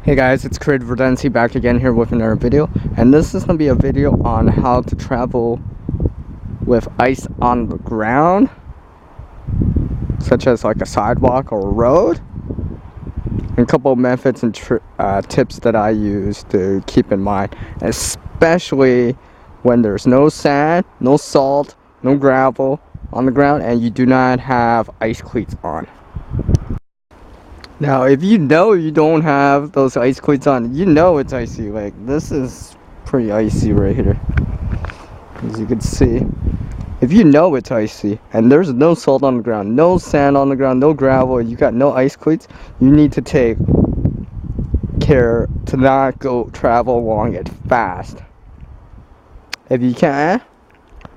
Hey guys, it's Creative Redundancy back again here with another video, and this is going to be a video on how to travel with ice on the ground, such as like a sidewalk or a road, and a couple of methods and tips that I use to keep in mind, especially when there's no sand, no salt, no gravel on the ground, and you do not have ice cleats on. Now, if you know you don't have those ice cleats on, you know it's icy. Like, this is pretty icy right here, as you can see. If you know it's icy, and there's no salt on the ground, no sand on the ground, no gravel, you got no ice cleats, you need to take care to not go travel along it fast. If you can,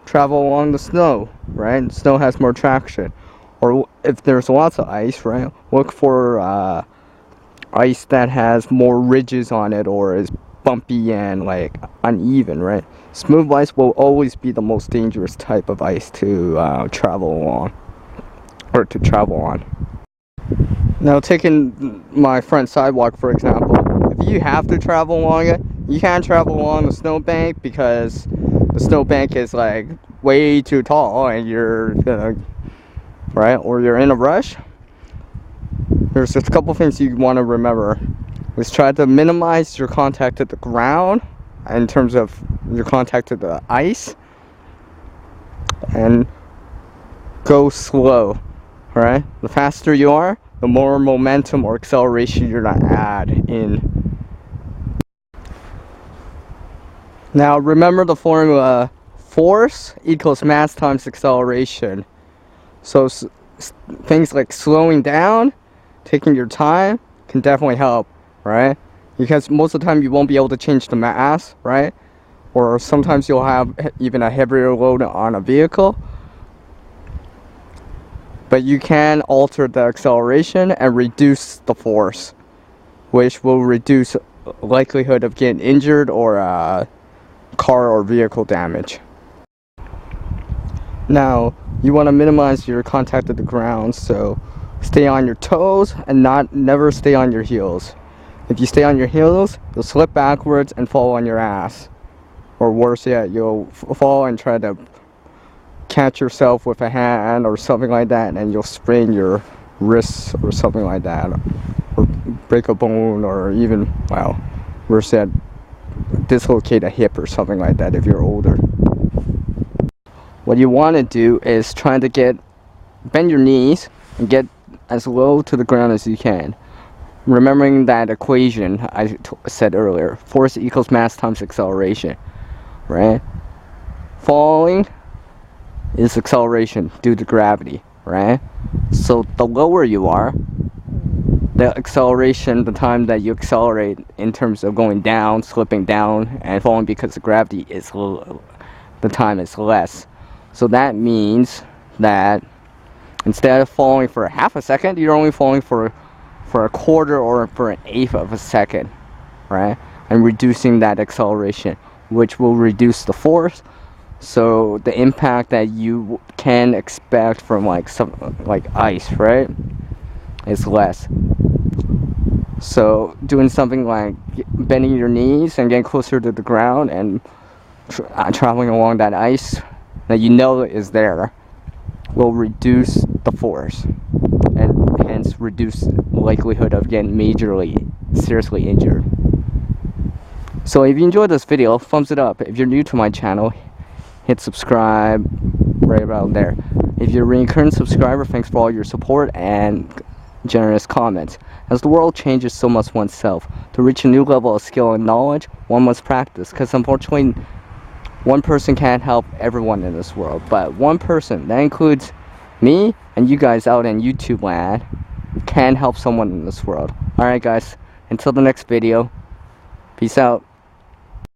travel along the snow, right? Snow has more traction. Or if there's lots of ice, right, look for ice that has more ridges on it or is bumpy and like uneven, right? Smooth ice will always be the most dangerous type of ice to travel along or to travel on. Now, taking my front sidewalk for example, if you have to travel along it, you can't travel along the snowbank because the snowbank is like way too tall and you're gonna, right, or you're in a rush. There's just a couple things you want to remember. Let's try to minimize your contact to the ground in terms of your contact to the ice, and go slow. Right, the faster you are, the more momentum or acceleration you're gonna add in. Now remember the formula: force equals mass times acceleration. So things like slowing down, taking your time can definitely help, right? Because most of the time you won't be able to change the mass, right? Or sometimes you'll have even a heavier load on a vehicle. But you can alter the acceleration and reduce the force, which will reduce likelihood of getting injured or car or vehicle damage. Now, you want to minimize your contact with the ground, so stay on your toes and never stay on your heels. If you stay on your heels, you'll slip backwards and fall on your ass. Or worse yet, you'll fall and try to catch yourself with a hand or something like that, and you'll sprain your wrists or something like that, or break a bone, or even, well, worse yet, dislocate a hip or something like that if you're older. What you want to do is try to bend your knees and get as low to the ground as you can. Remembering that equation I said earlier, force equals mass times acceleration, right? Falling is acceleration due to gravity, right? So the lower you are, the acceleration, the time that you accelerate in terms of going down, slipping down, and falling because of gravity is the time is less. So that means that instead of falling for half a second, you're only falling for a quarter or for an eighth of a second, right? And reducing that acceleration, which will reduce the force. So the impact that you can expect from like ice, right, is less. So doing something like bending your knees and getting closer to the ground and traveling along that ice that you know is there will reduce the force and hence reduce likelihood of getting seriously injured. So if you enjoyed this video, thumbs it up. If you're new to my channel, hit subscribe right about there. If you're a recurring subscriber, thanks for all your support and generous comments. As the world changes, so must oneself. To reach a new level of skill and knowledge, one must practice, because unfortunately one person can't help everyone in this world, but one person, that includes me and you guys out in YouTube land, can help someone in this world. Alright guys, until the next video, peace out.